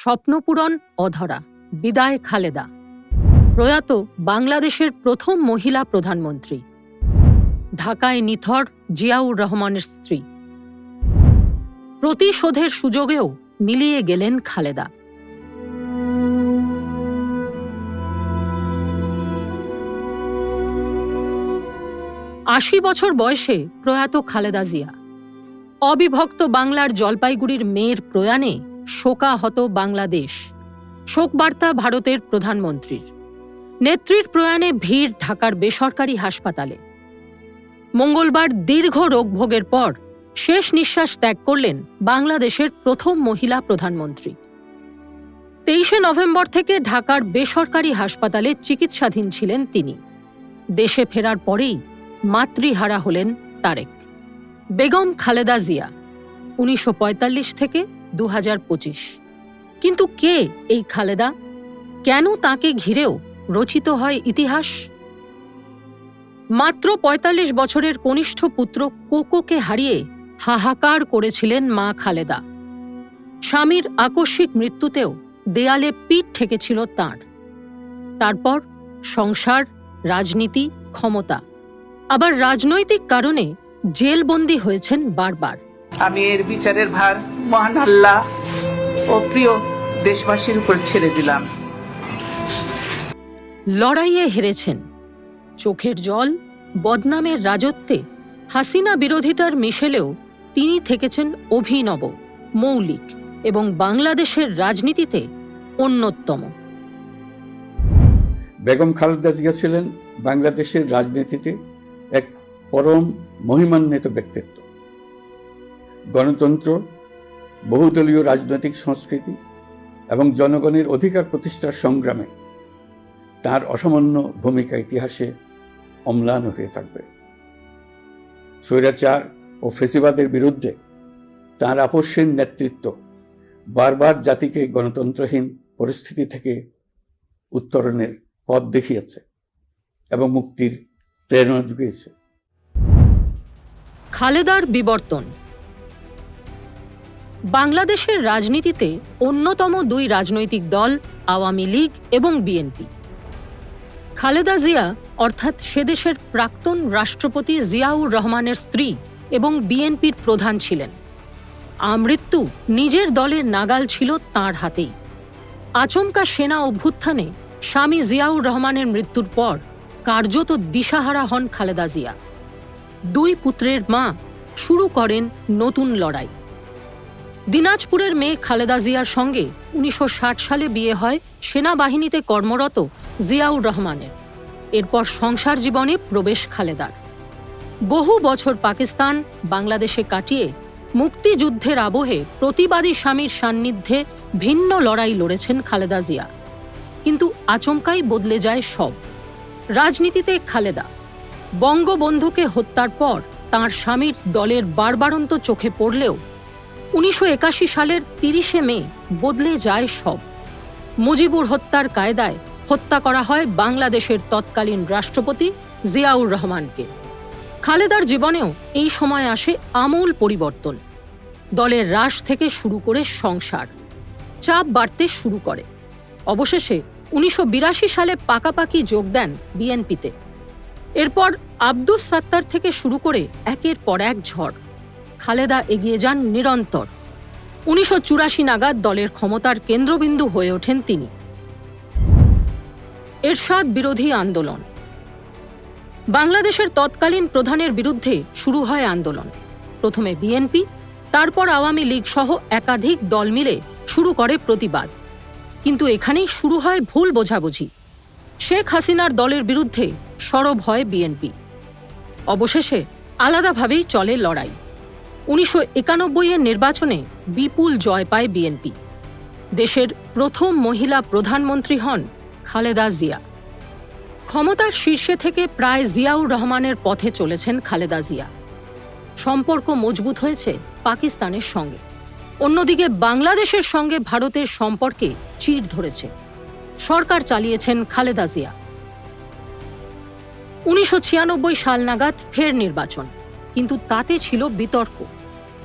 স্বপ্নপূরণ অধরা, বিদায় খালেদা। প্রয়াত বাংলাদেশের প্রথম মহিলা প্রধানমন্ত্রী, ঢাকায় নিথর জিয়াউর রহমানের স্ত্রী। প্রতিশোধের সুযোগেও মিলিয়ে গেলেন খালেদা। আশি বছর বয়সে প্রয়াত খালেদা জিয়া। অবিভক্ত বাংলার জলপাইগুড়ির মেয়ের প্রয়াণে শোকাহত বাংলাদেশ। শোকবার্তা ভারতের প্রধানমন্ত্রীর। নেত্রীর প্রয়াণে ভিড় ঢাকার বেসরকারি হাসপাতালে। মঙ্গলবার দীর্ঘ রোগভোগের পর শেষ নিঃশ্বাস ত্যাগ করলেন বাংলাদেশের প্রথম মহিলা প্রধানমন্ত্রী। 23 নভেম্বর থেকে ঢাকার বেসরকারি হাসপাতালে চিকিৎসাধীন ছিলেন তিনি। দেশে ফেরার পরেই মাতৃহারা হলেন তারেক। বেগম খালেদা জিয়া, 1945 থেকে 2025। কিন্তু কে এই খালেদা? কেন তাকে ঘিরেও রচিত হয় ইতিহাস? মাত্র 45 বছরের কনিষ্ঠ পুত্র কোকোকে হারিয়ে হাহাকার করেছিলেন মা খালেদা। স্বামীর আকস্মিক মৃত্যুতেও দেয়ালে পিঠ ঠেকেছিল তাঁর। তারপর সংসার, রাজনীতি, ক্ষমতা, আবার রাজনৈতিক কারণে জেলবন্দী হয়েছেন বারবার। আমি এর বিচারের ভার মহান আল্লাহ ও প্রিয় দেশবাসীর উপর ছেড়ে দিলাম। লড়াইয়ে হেরেছেন। চোখের জল, বদনামের রাজত্বে, হাসিনা বিরোধিতার মিশেলেও তিনি থেকেছেন অভিনব, মৌলিক এবং বাংলাদেশের রাজনীতিতে অন্যতম। বেগম খালেদা জিয়া ছিলেন বাংলাদেশের রাজনীতিতে এক পরম মহিমান্বিত ব্যক্তিত্ব। গণতন্ত্র, বহুদলীয় রাজনৈতিক সংস্কৃতি এবং জনগণের অধিকার প্রতিষ্ঠার সংগ্রামে তার অসামান্য ভূমিকা ইতিহাসে অম্লান হয়ে থাকবে। স্বৈরাচার ও ফেসিবাদের বিরুদ্ধে তার আপসহীন নেতৃত্ব বারবার জাতিকে গণতন্ত্রহীন পরিস্থিতি থেকে উত্তরণের পথ দেখিয়েছে এবং মুক্তির প্রেরণা জুগিয়েছে। খালেদার বিবর্তন। বাংলাদেশের রাজনীতিতে অন্যতম দুই রাজনৈতিক দল আওয়ামী লীগ এবং বিএনপি। খালেদা জিয়া অর্থাৎ সেদেশের প্রাক্তন রাষ্ট্রপতি জিয়াউর রহমানের স্ত্রী এবং বিএনপির প্রধান ছিলেন। আমৃত্যু নিজের দলের নাগাল ছিল তাঁর হাতেই। আচমকা সেনা অভ্যুত্থানে স্বামী জিয়াউর রহমানের মৃত্যুর পর কার্যত দিশাহারা হন খালেদা জিয়া। দুই পুত্রের মা শুরু করেন নতুন লড়াই। দিনাজপুরের মেয়ে খালেদা জিয়ার সঙ্গে 1960 সালে বিয়ে হয় সেনাবাহিনীতে কর্মরত জিয়াউর রহমানের। এরপর সংসার জীবনে প্রবেশ খালেদার। বহু বছর পাকিস্তান, বাংলাদেশে কাটিয়ে মুক্তিযুদ্ধের আবহে প্রতিবাদী স্বামীর সান্নিধ্যে ভিন্ন লড়াই লড়েছেন খালেদা জিয়া। কিন্তু আচমকাই বদলে যায় সব। রাজনীতিতে খালেদা। বঙ্গবন্ধুকে হত্যার পর তাঁর স্বামীর দলের বারবারন্ত চোখে পড়লেও 1981 সালের 30 মে বদলে যায় সব। মুজিবুর হত্যার কায়দায় হত্যা করা হয় বাংলাদেশের তৎকালীন রাষ্ট্রপতি জিয়াউর রহমানকে। খালেদার জীবনেও এই সময় আসে আমূল পরিবর্তন। দলের হ্রাস থেকে শুরু করে সংসার, চাপ বাড়তে শুরু করে। অবশেষে 1982 সালে পাকাপাকি যোগ দেন বিএনপিতে। এরপর আব্দুস সাত্তার থেকে শুরু করে একের পর এক ঝড়। খালেদা এগিয়ে যান নিরন্তর। 1984 নাগাদ দলের ক্ষমতার কেন্দ্রবিন্দু হয়ে ওঠেন তিনি। এরশাদ বিরোধী আন্দোলন। বাংলাদেশের তৎকালীন প্রধানের বিরুদ্ধে শুরু হয় আন্দোলন। প্রথমে বিএনপি, তারপর আওয়ামী লীগ সহ একাধিক দল মিলে শুরু করে প্রতিবাদ। কিন্তু এখানেই শুরু হয় ভুল বোঝাবুঝি। শেখ হাসিনার দলের বিরুদ্ধে সরব হয় বিএনপি। অবশেষে আলাদাভাবেই চলে লড়াই। 1991 নির্বাচনে বিপুল জয় পায় বিএনপি। দেশের প্রথম মহিলা প্রধানমন্ত্রী হন খালেদা জিয়া। ক্ষমতার শীর্ষে থেকে প্রায় জিয়াউর রহমানের পথে চলেছেন খালেদা জিয়া। সম্পর্ক মজবুত হয়েছে পাকিস্তানের সঙ্গে। অন্যদিকে বাংলাদেশের সঙ্গে ভারতের সম্পর্কে চির ধরেছে। সরকার চালিয়েছেন খালেদা জিয়া। 1996 সাল নাগাদ ফের নির্বাচন, কিন্তু তাতে ছিল বিতর্ক।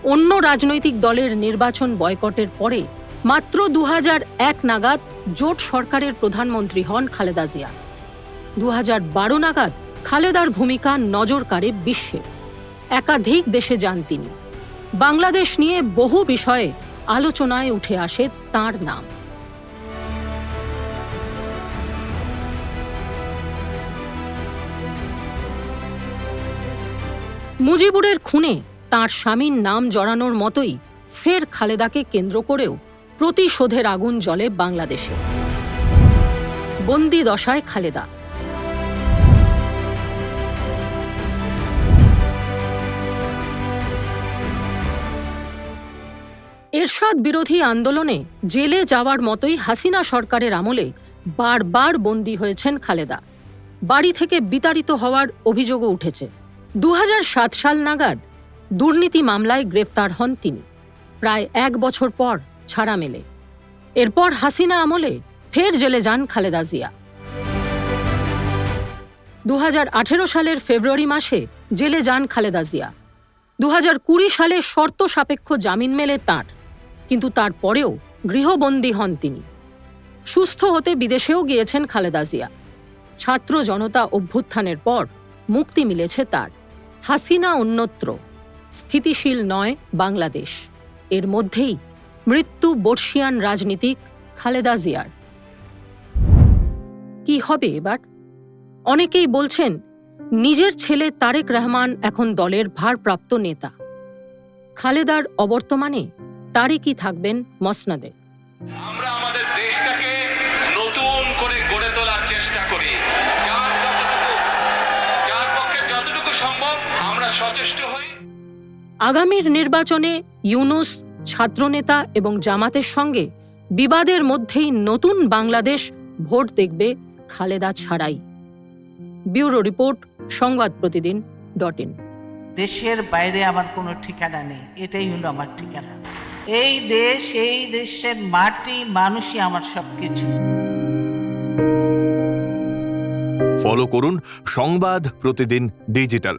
অন্য রাজনৈতিক দলের নির্বাচন বয়কটের পরে মাত্র 2001 নাগাদ জোট সরকারের প্রধানমন্ত্রী হন খালেদা জিয়া। 2012 নাগাদ খালেদার ভূমিকা নজর কাড়ে বিশ্বের। একাধিক দেশে যান তিনি। বাংলাদেশ নিয়ে বহু বিষয়ে আলোচনায় উঠে আসে তাঁর নাম। মুজিবুরের খুনে তাঁর স্বামীর নাম জড়ানোর মতোই ফের খালেদাকে কেন্দ্র করেও প্রতিশোধের আগুন জ্বলে বাংলাদেশে। বন্দি দশায় খালেদা। এরশাদ বিরোধী আন্দোলনে জেলে যাওয়ার মতোই হাসিনা সরকারের আমলে বারবার বন্দী হয়েছেন খালেদা। বাড়ি থেকে বিতাড়িত হওয়ার অভিযোগও উঠেছে। 2007 সাল নাগাদ দুর্নীতি মামলায় গ্রেফতার হন তিনি। প্রায় 1 বছর পর ছাড়া মেলে। এরপর হাসিনা আমলে ফের জেলে যান খালেদা জিয়া। 2018 সালের ফেব্রুয়ারি মাসে জেলে যান খালেদা জিয়া। 2020 সালে শর্ত সাপেক্ষ জামিন মেলে তাঁর, কিন্তু তারপরেও গৃহবন্দী হন তিনি। সুস্থ হতে বিদেশেও গিয়েছেন খালেদা জিয়া। ছাত্র জনতা অভ্যুত্থানের পর মুক্তি মিলেছে তার। হাসিনা অন্যত্র, স্থিতিশীল নয় বাংলাদেশ। এর মধ্যেই মৃত্যু বর্ষিয়ান রাজনীতিক খালেদা জিয়ার। কি হবে এবার? অনেকেই বলছেন নিজের ছেলে তারেক রহমান এখন দলের ভারপ্রাপ্ত নেতা। খালেদার অবর্তমানে তারেকই থাকবেন মসনদে। আমরা আমাদের দেশটাকে নতুন করে গড়ে তোলার চেষ্টা করি। যার পক্ষে যতটুকু সম্ভব আমরা সচেষ্ট হই। আগামীর নির্বাচনে ইউনূস, ছাত্রনেতা এবং জামাতের সঙ্গে বিবাদের মধ্যেই নতুন বাংলাদেশ ভোট দেখবে খালেদা ছাড়াই। ব্যুরো রিপোর্ট, সংবাদপ্রতিদিন.in। দেশের বাইরে আমার কোনো ঠিকানা নেই, এটাই হলো আমার ঠিকানা। এই দেশ, এই দেশের মাটি, মানুষই আমার সবকিছু। ফলো করুন সংবাদ প্রতিদিন ডিজিটাল।